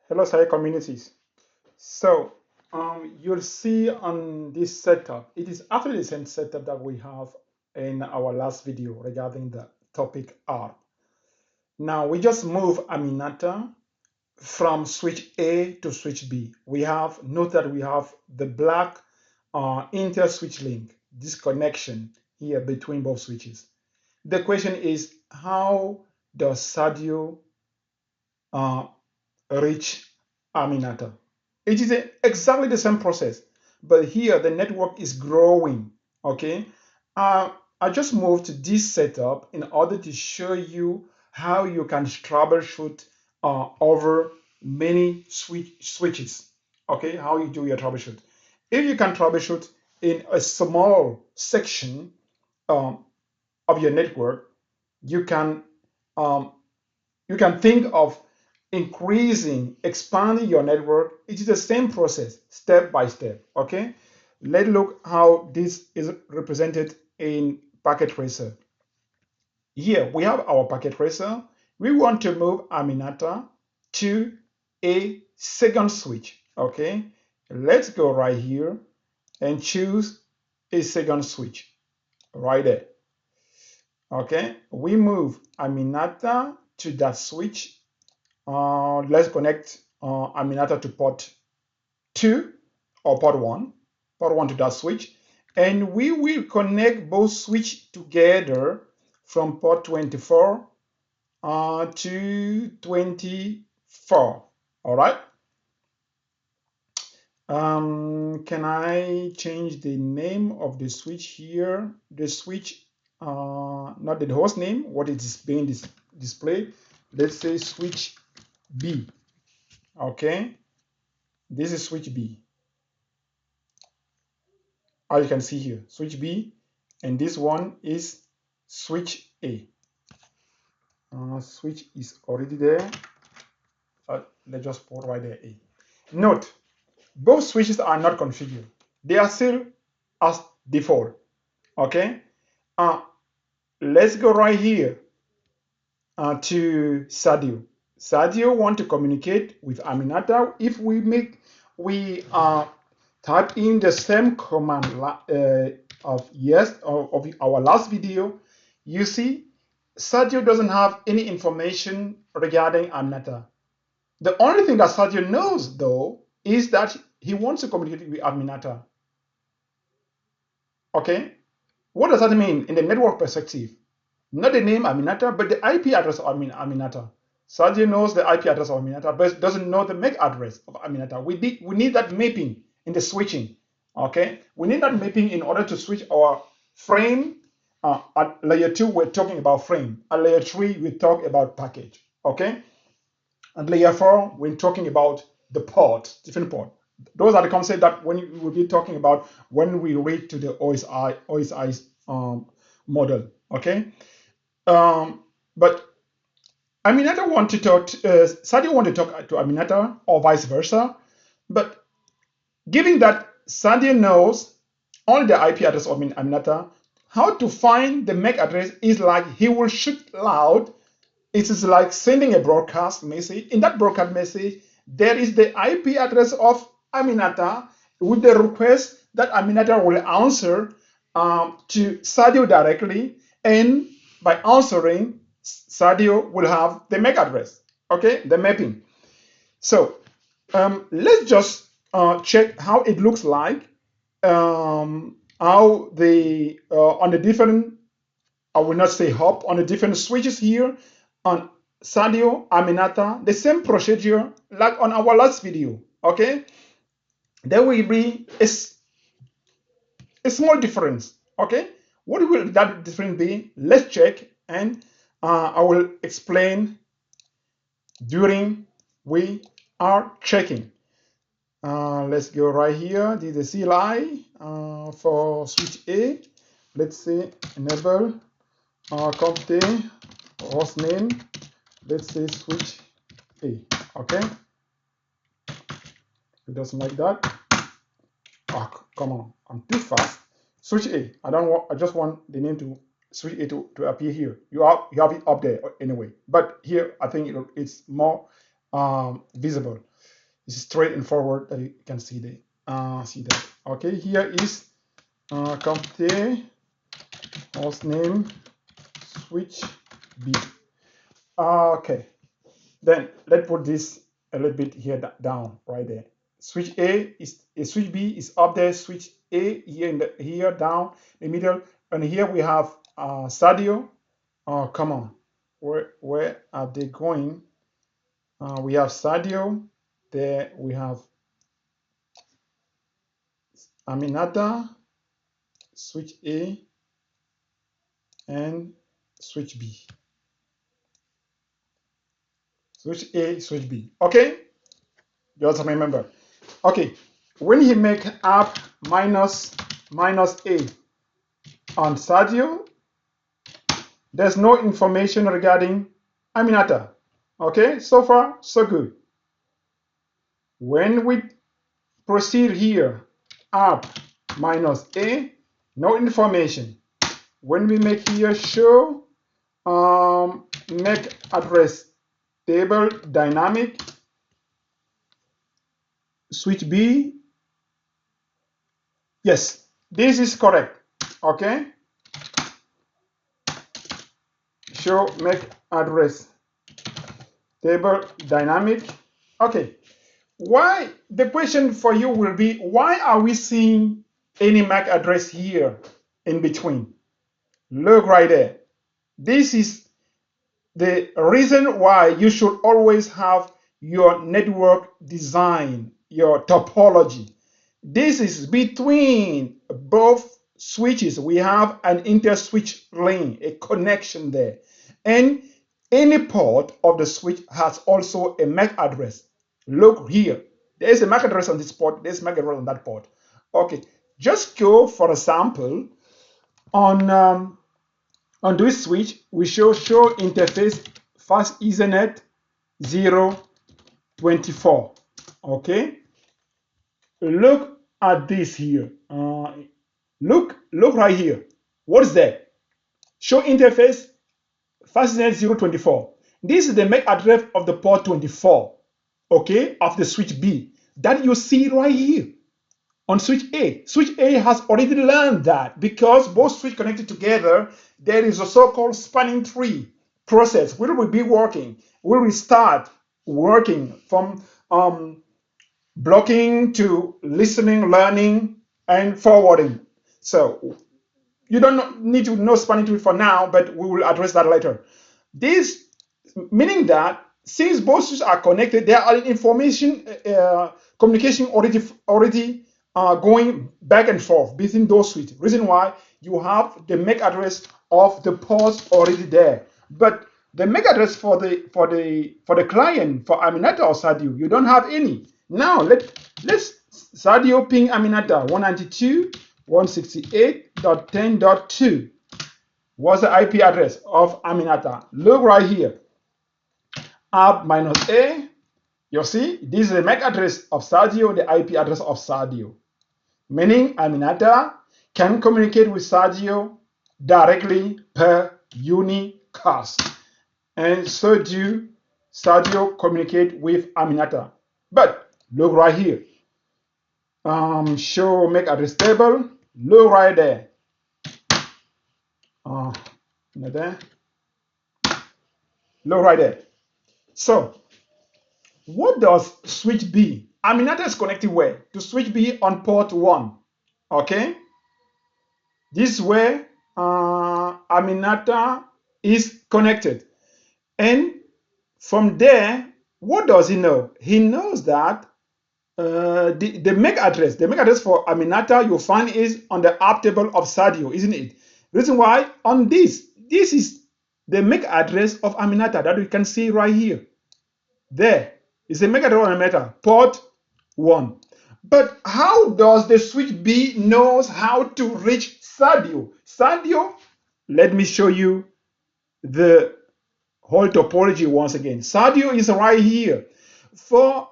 Hello, Sahel communities. So, you'll see on this setup, it is actually the same setup that we have in our last video regarding the topic ARP. Now, we just move Aminata from switch A to switch B. Note that we have the black inter-switch link, this connection here between both switches. The question is, how does Sadio uh, reach Aminata? It is exactly the same process, but here the network is growing. Okay, I just moved to this setup in order to show you how you can troubleshoot over many switches. Okay, how you do your troubleshoot. If you can troubleshoot in a small section um, of your network, you can um, you can think of increasing, expanding your network. It is the same process, step by step. Okay, let's look how this is represented in packet tracer. Here we have our packet tracer. We want to move Aminata to a second switch. Okay, let's go right here and choose a second switch right there. Okay, we move Aminata to that switch. Let's connect Aminata to port 2 or port 1 to that switch. And we will connect both switch together from port 24 to 24. All right. Can I change the name of the switch here? The switch, not the host name, what is being displayed. Let's say switch B. Okay, this is switch B. As you can see here, switch B, and this one is switch A. Switch is already there. Let's just put right there A. Note, both switches are not configured. They are still as default. Okay. Uh, let's go right here to Sadio. Sadio want to communicate with Aminata. If we type in the same command of our last video, you see Sadio doesn't have any information regarding Aminata. The only thing that Sadio knows though is that he wants to communicate with Aminata. Okay, what does that mean in the network perspective? Not the name Aminata, but the IP address of Aminata. Sadio knows the IP address of Aminata, but doesn't know the MAC address of Aminata. We need that mapping in the switching. Okay, we need that mapping in order to switch our frame. At layer 2, we're talking about frame. At layer 3, we talk about package. Okay, at layer 4, we're talking about the port, different port. Those are the concepts that when we will be talking about when we reach to the OSI model. Okay. But Aminata want to talk. Sadio want to talk to Aminata, or vice versa. But given that Sadio knows only the IP address of Aminata, how to find the MAC address is like he will shoot loud. It is like sending a broadcast message. In that broadcast message, there is the IP address of Aminata with the request that Aminata will answer to Sadio directly, and by answering, Sadio will have the MAC address, okay, the mapping. So let's just check how it looks like, how the on the different, I will not say hop, on the different switches here on Sadio, Aminata, the same procedure like on our last video, okay? There will be a small difference, okay? What will that difference be? Let's check, and I will explain during we are checking. Let's go right here. This is the CLI for switch A. Let's say enable compte host name. Let's say switch A. Okay. It doesn't like that. Oh, come on, I'm too fast. Switch A. I just want the name to switch A to appear here. You have it up there anyway. But here I think it's more visible. It's straight and forward that you can see that. Okay, here is compte host name switch B. Okay, then let's put this a little bit here down right there. Switch switch B is up there. Switch A here down the middle, and here we have Sadio. Oh, come on, where are they going? We have Sadio. There we have Aminata, switch A, and switch B. Switch A, switch B. Okay, just remember. Okay, when he make ARP minus A on Sadio, there's no information regarding Aminata. Okay, so far so good. When we proceed here, ARP minus A, no information. When we make here show MAC address table dynamic, switch B, yes, this is correct. Okay, show MAC address table dynamic. Okay, why, the question for you will be, why are we seeing any MAC address here in between? Look right there. This is the reason why you should always have your network design, your topology. This is between both switches. We have an inter-switch lane, a connection there. And any port of the switch has also a MAC address. Look here. There is a MAC address on this port. There's a MAC address on that port. Okay. Just go, for example, on this switch, we show interface fast Ethernet 024. Okay. Look at this here. Look right here. What is that? Show interface fastnet 024. This is the MAC address of the port 24, okay, of the switch B that you see right here on switch A. Switch A has already learned that because both switches connected together, there is a so-called spanning tree process. We will be working. We will start working from blocking to listening, learning, and forwarding. So you don't need to know spanning tree for now, but we will address that later. This meaning that since both switches are connected, there are information communication already going back and forth between those switches. Reason why you have the MAC address of the ports already there, but the MAC address for the client for Aminata or Sadio, you don't have any. Now let's Sadio ping Aminata 192.168.10.2. What's the IP address of Aminata? Look right here. ARP minus A. You see, this is the MAC address of Sadio, the IP address of Sadio. Meaning Aminata can communicate with Sadio directly per unicast. And so do Sadio communicate with Aminata. But look right here. Show MAC address table. Look right there. There. Look right there. So, what does switch B? Aminata is connected where? To switch B on port 1. Okay? This is where Aminata is connected. And from there, what does he know? He knows that the MAC address for Aminata you'll find is on the ARP table of Sadio, isn't it? Reason why on this is the MAC address of Aminata that we can see right here. There is a MAC address of Aminata, port 1. But how does the switch B knows how to reach Sadio? Sadio, let me show you the whole topology once again. Sadio is right here. For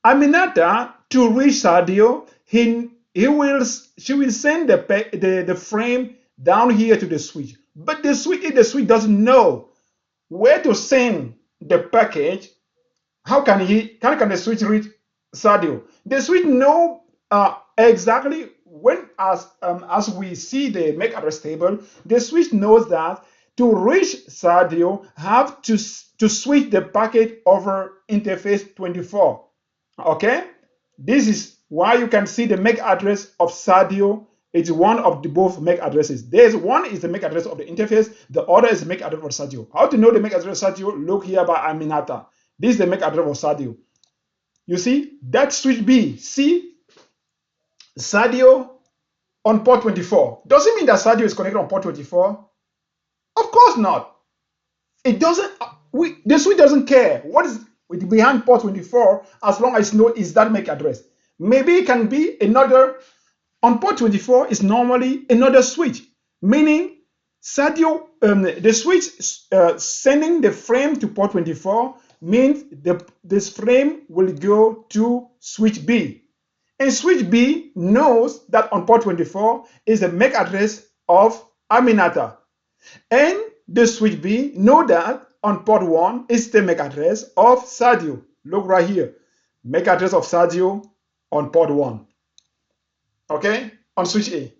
Aminata to reach Sadio, she will send the frame down here to the switch. But the switch doesn't know where to send the package, how can the switch reach Sadio. The switch know exactly when, as we see the MAC address table, the switch knows that to reach Sadio have to switch the packet over interface 24. Okay, this is why you can see the MAC address of Sadio. It's one of the both MAC addresses. There's one is the MAC address of the interface, the other is the MAC address for Sadio. How to know the MAC address of Sadio? Look here by Aminata. This is the MAC address of Sadio. You see, that switch B, see Sadio on port 24. Does it mean that Sadio is connected on port 24? Of course not. It doesn't, the switch doesn't care what is behind port 24 as long as it knows is that MAC address. Maybe it can be another, on port 24 is normally another switch, meaning Sadio, the switch sending the frame to port 24 means this frame will go to switch B. And switch B knows that on port 24 is the MAC address of Aminata. And the switch B know that on port 1 is the MAC address of Sadio. Look right here. MAC address of Sadio on port 1. Okay? On switch A.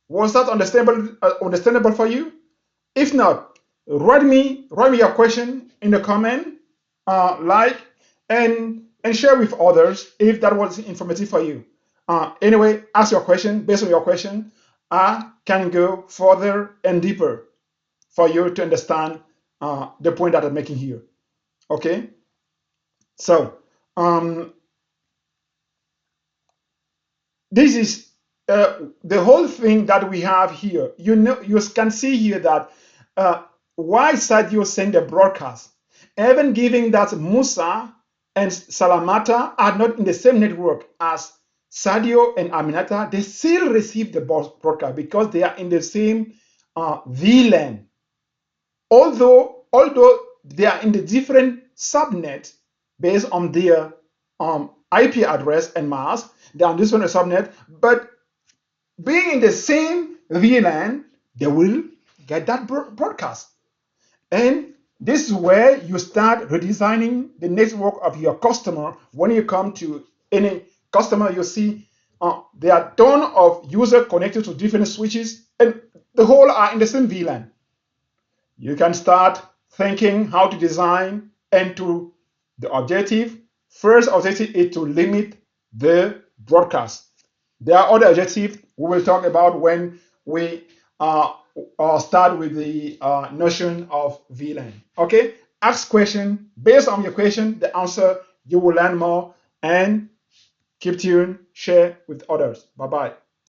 Was that understandable for you? If not, write me your question in the comment, like, and share with others if that was informative for you. Anyway, ask your question. Based on your question, I can go further and deeper for you to understand the point that I'm making here. Okay? So, this is the whole thing that we have here. You can see here that why Sadio sent a broadcast, even giving that Musa and Salamata are not in the same network as Sadio and Aminata, they still receive the broadcast because they are in the same VLAN. Although they are in the different subnet based on their IP address and mask, they are on this one subnet, but being in the same VLAN, they will get that broadcast. And this is where you start redesigning the network of your customer. When you come to any customer, you see there are a ton of users connected to different switches, and the whole are in the same VLAN. You can start thinking how to design and to the objective. First objective is to limit the broadcast. There are other objectives we will talk about when we start with the notion of VLAN. Okay, ask question. Based on your question, the answer, you will learn more, and keep tuned, share with others. Bye-bye.